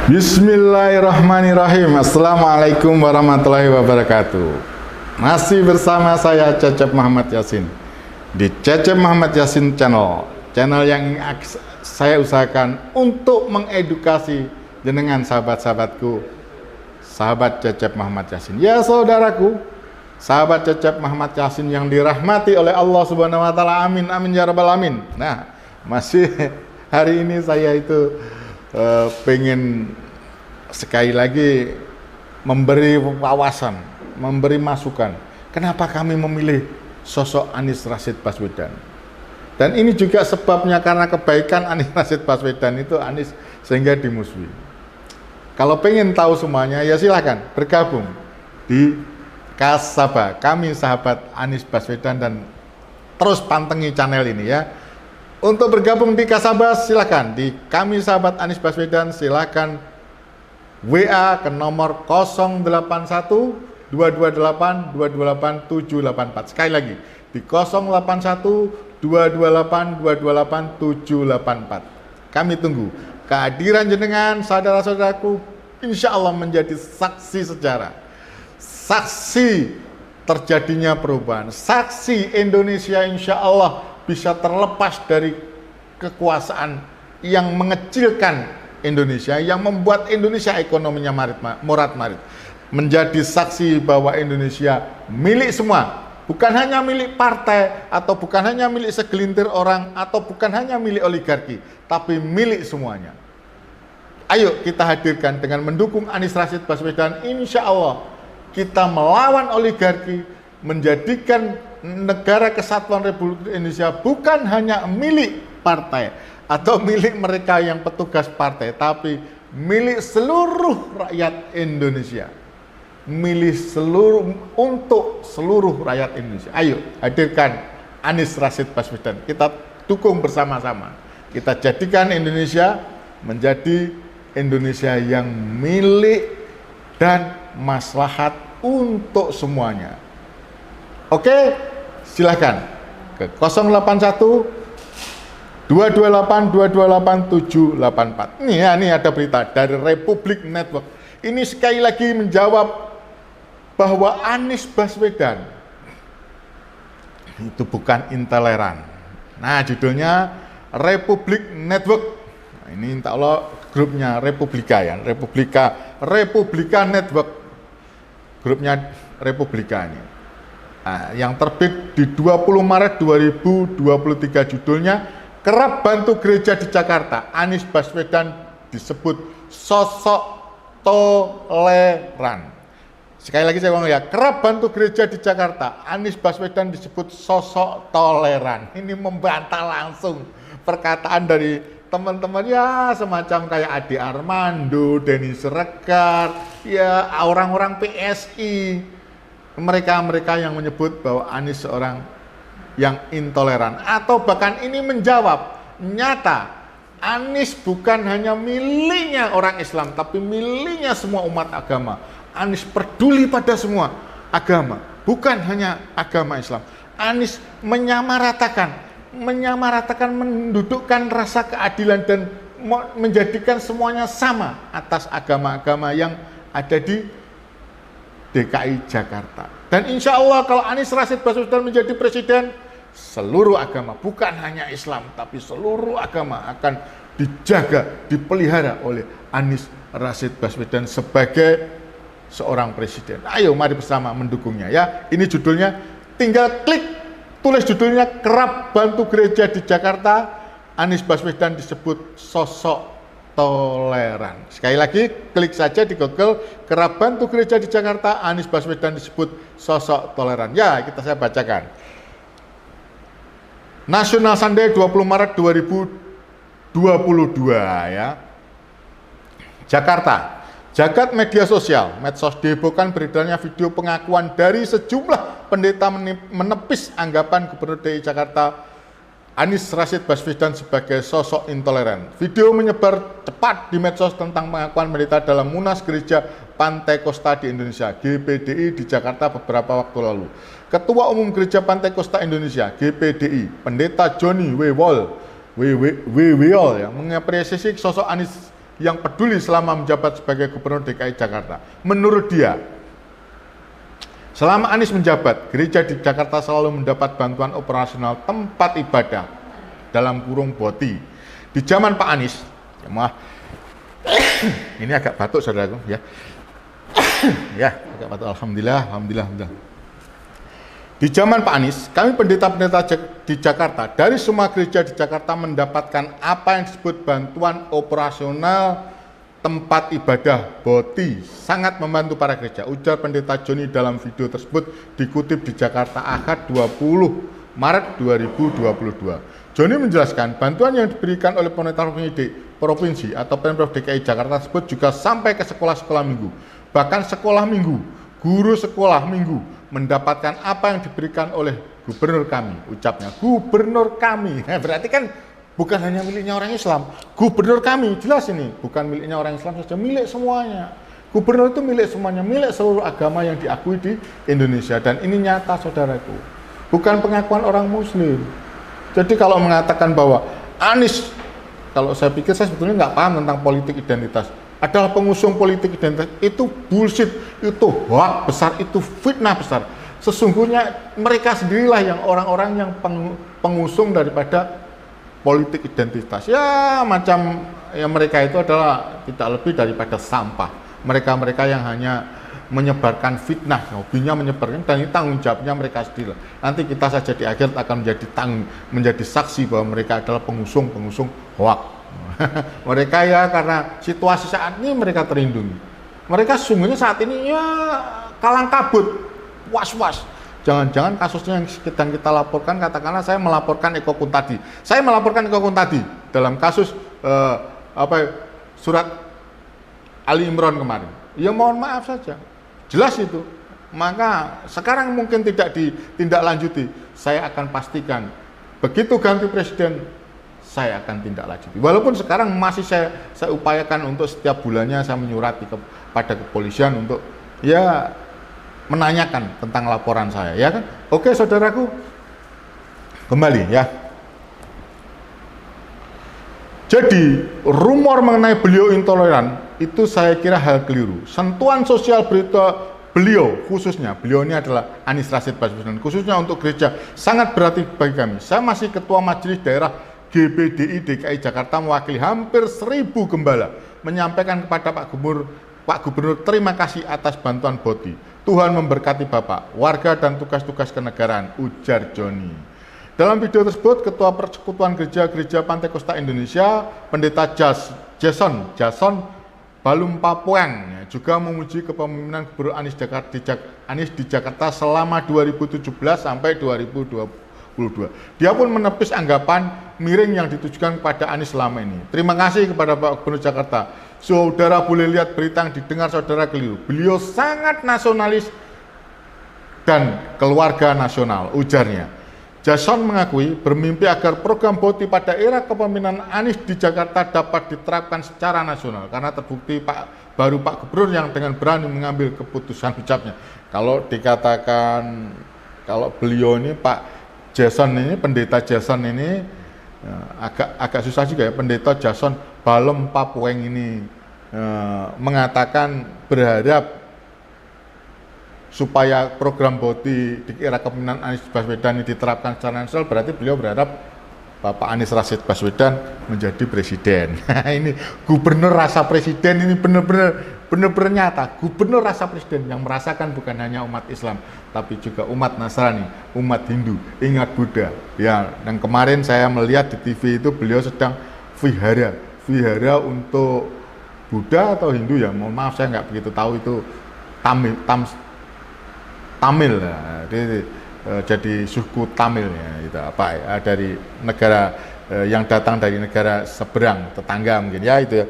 Bismillahirrahmanirrahim. Assalamualaikum warahmatullahi wabarakatuh. Masih bersama saya Cecep Muhammad Yasin di Cecep Muhammad Yasin channel yang saya usahakan untuk mengedukasi jenengan sahabat-sahabatku, sahabat Cecep Muhammad Yasin. Ya saudaraku, sahabat Cecep Muhammad Yasin yang dirahmati oleh Allah Subhanahu wa taala. Amin amin ya rabbal alamin. Nah, masih hari ini saya itu pengen sekali lagi memberi wawasan, memberi masukan. Kenapa kami memilih sosok Anies Rashid Baswedan? Dan ini juga sebabnya karena kebaikan Anies Rashid Baswedan itu Anies sehingga dimusuhi. Kalau pengen tahu semuanya ya silakan bergabung di Kasaba. Kami sahabat Anies Baswedan dan terus pantengi channel ini ya. Untuk bergabung di Kasaba silakan, di kami sahabat Anies Baswedan silakan WA ke nomor 081 228 228 784. Sekali lagi di 081 228 228 784. Kami tunggu kehadiran jenengan saudara-saudaraku, insya Allah menjadi saksi sejarah, saksi terjadinya perubahan, saksi Indonesia insya Allah bisa terlepas dari kekuasaan yang mengecilkan Indonesia, yang membuat Indonesia ekonominya morat-marit, menjadi saksi bahwa Indonesia milik semua, bukan hanya milik partai, atau bukan hanya milik segelintir orang, atau bukan hanya milik oligarki, tapi milik semuanya. Ayo kita hadirkan dengan mendukung Anies Rashid Baswedan, insya Allah kita melawan oligarki, menjadikan negara kesatuan Republik Indonesia bukan hanya milik partai atau milik mereka yang petugas partai, tapi milik seluruh rakyat Indonesia, untuk seluruh rakyat Indonesia. Ayo hadirkan Anies Rashid Baswedan, kita dukung bersama-sama, kita jadikan Indonesia menjadi Indonesia yang milik dan maslahat untuk semuanya. Oke, silakan ke 081 228 228 784. Ini ada berita dari Republik Network. Ini sekali lagi menjawab bahwa Anies Baswedan itu bukan intoleran. Nah, judulnya Republik Network. Nah, ini insya Allah grupnya Republika ya, Republika Network. Grupnya Republika ini. Nah, yang terbit di 20 Maret 2023 judulnya Kerap Bantu Gereja di Jakarta, Anies Baswedan disebut sosok toleran. Sekali lagi saya ngomong ya, kerap bantu gereja di Jakarta, Anies Baswedan disebut sosok toleran. Ini membantah langsung perkataan dari teman-teman ya semacam kayak Ade Armando, Denny Siregar, ya orang-orang PSI. Mereka yang menyebut bahwa Anies seorang yang intoleran, atau bahkan ini menjawab nyata Anies bukan hanya miliknya orang Islam, tapi miliknya semua umat agama. Anies peduli pada semua agama, bukan hanya agama Islam. Anies menyamaratakan, mendudukkan rasa keadilan dan menjadikan semuanya sama atas agama-agama yang ada di DKI Jakarta. Dan insya Allah kalau Anies Rashid Baswedan menjadi presiden, seluruh agama, bukan hanya Islam, tapi seluruh agama akan dijaga, dipelihara oleh Anies Rashid Baswedan sebagai seorang presiden. Ayo mari bersama mendukungnya ya. Ini judulnya, tinggal klik, tulis judulnya Kerap Bantu Gereja di Jakarta, Anies Baswedan disebut sosok toleran. Sekali lagi, klik saja di Google, Kerap Bantu Gereja di Jakarta, Anies Baswedan disebut sosok toleran. Ya, saya bacakan. National Sunday 20 Maret 2022 ya. Jakarta. Jagat media sosial, medsos dihebohkan beredarnya video pengakuan dari sejumlah pendeta menepis anggapan Gubernur DKI Jakarta Anies Rashid Baswedan sebagai sosok intoleran. Video menyebar cepat di medsos tentang pengakuan pendeta dalam Munas Gereja Pantai Kosta di Indonesia, GPDI di Jakarta beberapa waktu lalu. Ketua Umum Gereja Pantai Kosta Indonesia, GPDI, Pendeta Johnny Wewol ya, mengapresiasi sosok Anies yang peduli selama menjabat sebagai Gubernur DKI Jakarta. Menurut dia, selama Anies menjabat, gereja di Jakarta selalu mendapat bantuan operasional tempat ibadah dalam kurung BOTI. Di zaman Pak Anies, ya maaf, ini agak batuk saudaraku ya. Ya, agak batuk. Alhamdulillah. Di zaman Pak Anies, kami pendeta-pendeta di Jakarta dari semua gereja di Jakarta mendapatkan apa yang disebut bantuan operasional tempat ibadah BOTI, sangat membantu para gereja, ujar pendeta Joni dalam video tersebut dikutip di Jakarta Ahad 20 Maret 2022. Joni menjelaskan bantuan yang diberikan oleh pemerintah provinsi atau Pemprov DKI Jakarta tersebut juga sampai ke sekolah-sekolah minggu. Bahkan sekolah minggu, guru sekolah minggu mendapatkan apa yang diberikan oleh gubernur kami, ucapnya gubernur kami. Berarti kan bukan hanya miliknya orang Islam, gubernur kami, jelas ini bukan miliknya orang Islam saja, milik semuanya. Gubernur itu milik semuanya, milik seluruh agama yang diakui di Indonesia, dan ini nyata saudaraku, bukan pengakuan orang Muslim. Jadi kalau mengatakan bahwa Anies, kalau saya pikir saya sebetulnya nggak paham tentang politik identitas, adalah pengusung politik identitas, itu bullshit, itu hoax besar, itu fitnah besar. Sesungguhnya mereka sendirilah yang orang-orang yang pengusung daripada politik identitas. Ya macam ya, mereka itu adalah tidak lebih daripada sampah. Mereka-mereka yang hanya menyebarkan fitnah, hobinya menyebarkan, dan ini tanggung jawabnya mereka sendiri. Nanti kita saja di akhir akan menjadi saksi bahwa mereka adalah pengusung hoax. Mereka ya karena situasi saat ini mereka terlindungi. Mereka sesungguhnya saat ini ya kalang kabut, was-was. Jangan-jangan kasusnya yang sedang kita laporkan, katakanlah saya melaporkan Eko Kuntadi. Saya melaporkan Eko Kuntadi dalam kasus surat Ali Imran kemarin. Ya mohon maaf saja. Jelas itu. Maka sekarang mungkin tidak ditindaklanjuti. Saya akan pastikan begitu ganti presiden, saya akan tindak lanjuti. Walaupun sekarang masih saya upayakan untuk setiap bulannya saya menyurati kepada kepolisian untuk ya menanyakan tentang laporan saya, ya kan? Oke, saudaraku, kembali ya. Jadi rumor mengenai beliau intoleran itu saya kira hal keliru. Sentuhan sosial berita beliau, khususnya beliau ini adalah Anies Rashid Baswedan, khususnya untuk gereja sangat berarti bagi kami. Saya masih ketua majelis daerah GBDI DKI Jakarta, mewakili hampir 1000 gembala, menyampaikan kepada Pak Gubernur terima kasih atas bantuan BOTI. Tuhan memberkati Bapak, warga dan tugas-tugas kenegaraan, ujar Joni. Dalam video tersebut, Ketua Persekutuan Gereja Pantai Kosta Indonesia, Pendeta Jason Balum Papuang, juga memuji kepemimpinan Gubernur Anies di Jakarta selama 2017 sampai 2022. Dia pun menepis anggapan miring yang ditujukan kepada Anies selama ini. Terima kasih kepada Pak Gubernur Jakarta. Saudara boleh lihat berita yang didengar saudara keliru. Beliau sangat nasionalis dan keluarga nasional, ujarnya. Jason mengakui bermimpi agar program BOTI pada era kepemimpinan Anies di Jakarta dapat diterapkan secara nasional, karena terbukti baru Pak Gubernur yang dengan berani mengambil keputusan, ucapnya. Kalau dikatakan, kalau beliau ini Pak Jason ini, pendeta Jason ini agak susah juga ya, pendeta Jason Balem Papueng ini mengatakan berharap supaya program BOTI di era kepemimpinan Anies Baswedan ini diterapkan secara nasional, berarti beliau berharap Bapak Anies Rashid Baswedan menjadi presiden. Ini gubernur rasa presiden, ini benar-benar nyata. Gubernur rasa presiden yang merasakan bukan hanya umat Islam, tapi juga umat Nasrani, umat Hindu, ingat Buddha. Ya, yang kemarin saya melihat di TV itu beliau sedang vihara untuk Buddha atau Hindu ya. Mohon maaf saya nggak begitu tahu itu Tamil ya. Jadi suku Tamil ya, itu apa ya, dari negara yang datang dari negara seberang tetangga mungkin ya, itu ya.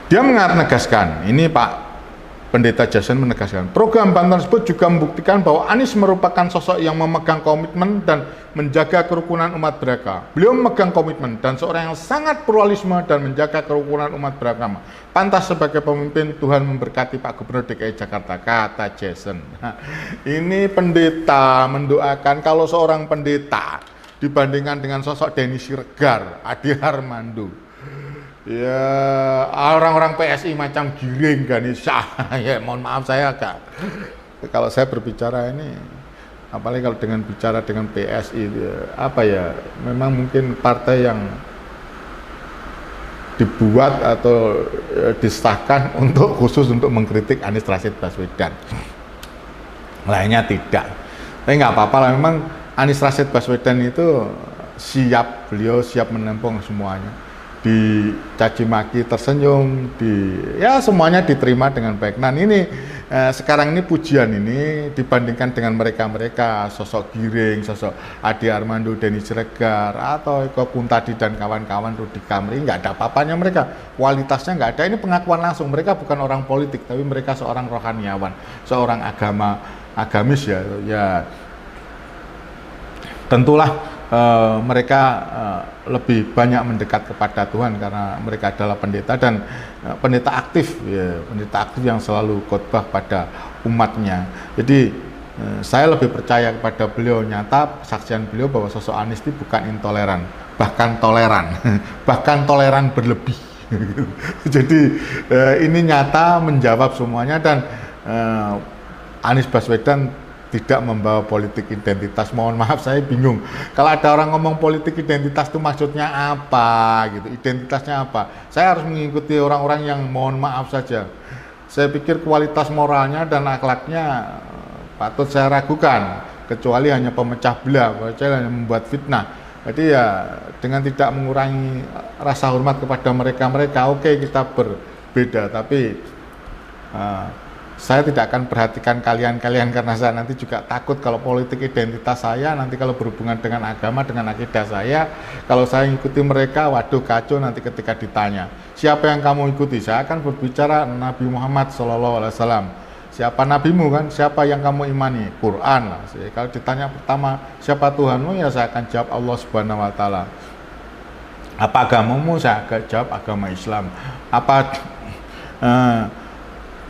Dia menegaskan, ini Pak Pendeta Jason menegaskan, program bantuan tersebut juga membuktikan bahwa Anies merupakan sosok yang memegang komitmen dan menjaga kerukunan umat beragama. Beliau memegang komitmen dan seorang yang sangat pluralisme dan menjaga kerukunan umat beragama. Pantas sebagai pemimpin, Tuhan memberkati Pak Gubernur DKI Jakarta, kata Jason. Nah, ini pendeta mendoakan, kalau seorang pendeta dibandingkan dengan sosok Denny Siregar, Ade Armando. Ya, orang-orang PSI macam Giring, Ganesha. Ya, mohon maaf saya agak, kalau saya berbicara ini, apalagi kalau dengan bicara dengan PSI, apa ya, memang mungkin partai yang dibuat atau disahkan untuk khusus untuk mengkritik Anies Rashid Baswedan. Lainnya tidak. Tapi nggak apa-apa lah, memang Anies Rashid Baswedan itu beliau siap menampung semuanya. Dicaci maki tersenyum, ya semuanya diterima dengan baik. Nah ini sekarang ini pujian ini dibandingkan dengan mereka sosok Giring, sosok Ade Armando, Denny Siregar atau Eko Kuntadi dan kawan-kawan, Rudy Kamri, nggak ada apa-apanya mereka, kualitasnya nggak ada. Ini pengakuan langsung, mereka bukan orang politik tapi mereka seorang rohaniawan, seorang agamis ya tentulah mereka lebih banyak mendekat kepada Tuhan karena mereka adalah pendeta dan pendeta aktif yang selalu khotbah pada umatnya. Jadi saya lebih percaya kepada beliau, nyata kesaksian beliau bahwa sosok Anies itu bukan intoleran, bahkan toleran, bahkan toleran berlebih. Jadi ini nyata menjawab semuanya dan Anies Baswedan tidak membawa politik identitas. Mohon maaf saya bingung kalau ada orang ngomong politik identitas itu maksudnya apa gitu, identitasnya apa. Saya harus mengikuti orang-orang yang mohon maaf saja, saya pikir kualitas moralnya dan akhlaknya patut saya ragukan, kecuali hanya pemecah belah, kecuali hanya membuat fitnah. Jadi ya dengan tidak mengurangi rasa hormat kepada mereka, oke, kita berbeda, tapi saya tidak akan perhatikan kalian karena saya nanti juga takut kalau politik identitas saya nanti kalau berhubungan dengan agama, dengan akidah saya, kalau saya ikuti mereka, waduh kacau nanti ketika ditanya siapa yang kamu ikuti, saya akan berbicara Nabi Muhammad SAW. Siapa nabimu kan, siapa yang kamu imani, Quran lah. Kalau ditanya pertama siapa Tuhanmu, ya saya akan jawab Allah Subhanahu Wa Taala. Apa agamamu, saya akan jawab agama Islam.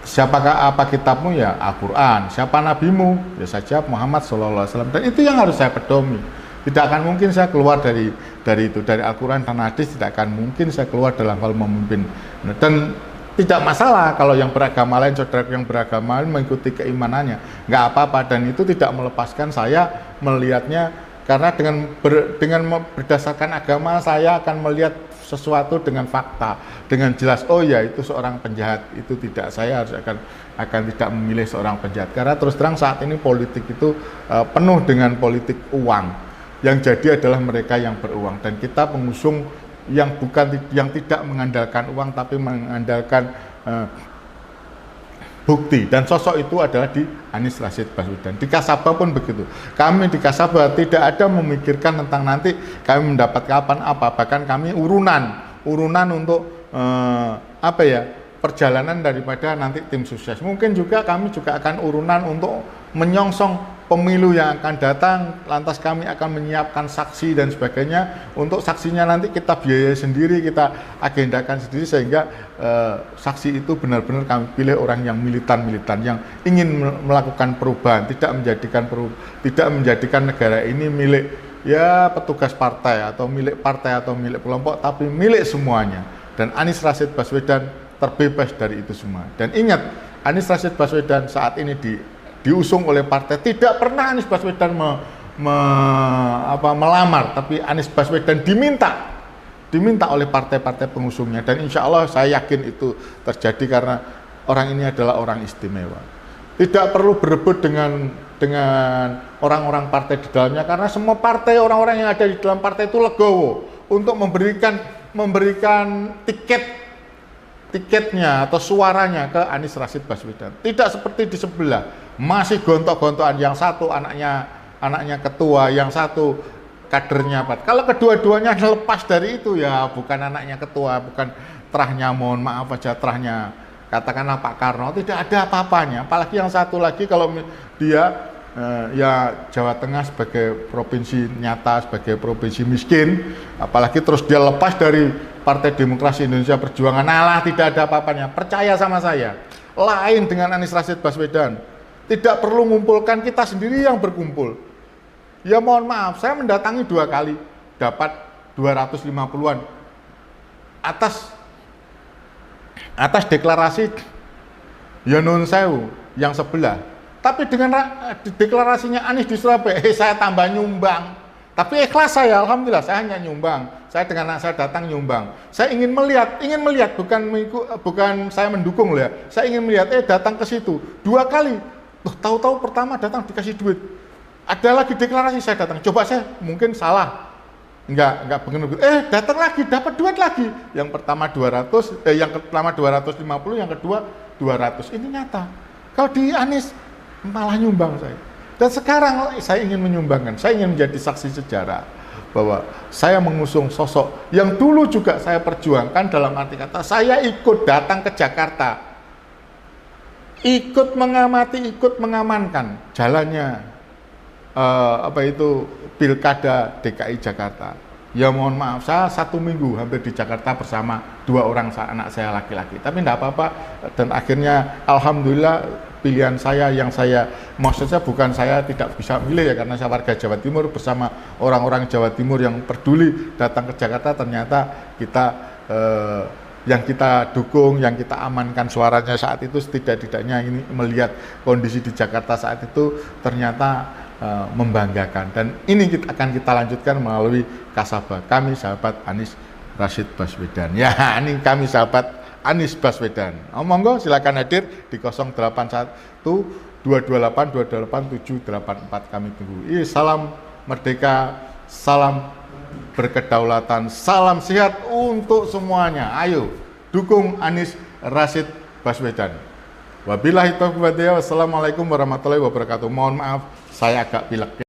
Siapakah apa kitabmu, ya Al-Quran. Siapa nabimu, ya saya jawab Muhammad SAW. Dan itu yang harus saya pedomi. Tidak akan mungkin saya keluar dari itu, dari Al-Quran dan hadis, tidak akan mungkin saya keluar dalam hal memimpin. Dan tidak masalah kalau yang beragama lain, saudara yang beragama lain mengikuti keimanannya, nggak apa-apa. Dan itu tidak melepaskan saya melihatnya, karena dengan berdasarkan agama saya akan melihat sesuatu dengan fakta, dengan jelas. Oh ya, itu seorang penjahat, itu tidak, saya harus akan tidak memilih seorang penjahat. Karena terus terang saat ini politik itu penuh dengan politik uang. Yang jadi adalah mereka yang beruang, dan kita pengusung yang tidak mengandalkan uang tapi mengandalkan bukti, dan sosok itu adalah di Anies Rashid Baswedan. Di Kasaba pun begitu. Kami di Kasaba tidak ada memikirkan tentang nanti kami mendapat kapan apa, bahkan kami urunan untuk perjalanan daripada nanti tim sukses. Mungkin juga kami juga akan urunan untuk menyongsong pemilu yang akan datang, lantas kami akan menyiapkan saksi dan sebagainya. Untuk saksinya nanti kita biayai sendiri, kita agendakan sendiri, sehingga saksi itu benar-benar kami pilih orang yang militan-militan, yang ingin melakukan perubahan, tidak menjadikan negara ini milik petugas partai atau milik kelompok, tapi milik semuanya. Dan Anies Rashid Baswedan terbebas dari itu semua. Dan ingat, Anies Rashid Baswedan saat ini diusung oleh partai. Tidak pernah Anies Baswedan melamar, tapi Anies Baswedan diminta oleh partai-partai pengusungnya. Dan insya Allah saya yakin itu terjadi karena orang ini adalah orang istimewa. Tidak perlu berebut dengan orang-orang partai di dalamnya, karena semua partai, orang-orang yang ada di dalam partai itu legowo untuk memberikan tiketnya atau suaranya ke Anies Rashid Baswedan. Tidak seperti di sebelah, masih gontok-gontokan, yang satu anaknya ketua, yang satu kadernya Pak. Kalau kedua-duanya lepas dari itu, ya bukan anaknya ketua, bukan terahnya, mohon maaf aja, terahnya katakanlah Pak Karno, tidak ada apa-apanya. Apalagi yang satu lagi, kalau dia Jawa Tengah sebagai provinsi nyata, sebagai provinsi miskin, apalagi terus dia lepas dari Partai Demokrasi Indonesia Perjuangan, tidak ada apa-apanya. Percaya sama saya, lain dengan Anies Rashid Baswedan. Tidak perlu mengumpulkan, kita sendiri yang berkumpul. Ya mohon maaf, saya mendatangi 2 kali, dapat 250-an atas deklarasi ya nun sewu yang sebelah. Tapi dengan deklarasinya Anies di Surabaya, saya tambah nyumbang. Tapi ikhlas saya, alhamdulillah saya hanya nyumbang. Saya dengan anak saya datang nyumbang. Saya ingin melihat, bukan saya mendukung loh ya. Saya ingin melihat, datang ke situ 2 kali. Tahu-tahu pertama datang dikasih duit. Ada lagi deklarasi, saya datang. Coba saya mungkin salah. Enggak begitu. Datang lagi, dapat duit lagi. Yang pertama 200, yang pertama 250, yang kedua 200. Ini nyata. Kalau di Anies malah nyumbang saya. Dan sekarang saya ingin menyumbangkan, saya ingin menjadi saksi sejarah bahwa saya mengusung sosok yang dulu juga saya perjuangkan, dalam arti kata saya ikut datang ke Jakarta, ikut mengamati, ikut mengamankan jalannya Pilkada DKI Jakarta. Ya mohon maaf, saya 1 minggu hampir di Jakarta bersama 2 orang anak saya laki-laki. Tapi enggak apa-apa, dan akhirnya alhamdulillah pilihan saya yang maksudnya bukan saya tidak bisa milih ya, karena saya warga Jawa Timur bersama orang-orang Jawa Timur yang peduli datang ke Jakarta. Ternyata kita yang kita dukung, yang kita amankan suaranya saat itu, setidak-tidaknya ini melihat kondisi di Jakarta saat itu ternyata membanggakan. Dan ini akan kita lanjutkan melalui Kasabah kami sahabat Anies Rashid Baswedan. Ya, ini kami sahabat Anies Baswedan. Monggo silakan hadir di 081 228 228 784 kami tunggu. Salam merdeka, salam berkedaulatan, salam sehat untuk semuanya. Ayo dukung Anies Rashid Baswedan. Wabillahi taufiq wal hidayah. Wassalamualaikum warahmatullahi wabarakatuh. Mohon maaf saya agak pilek.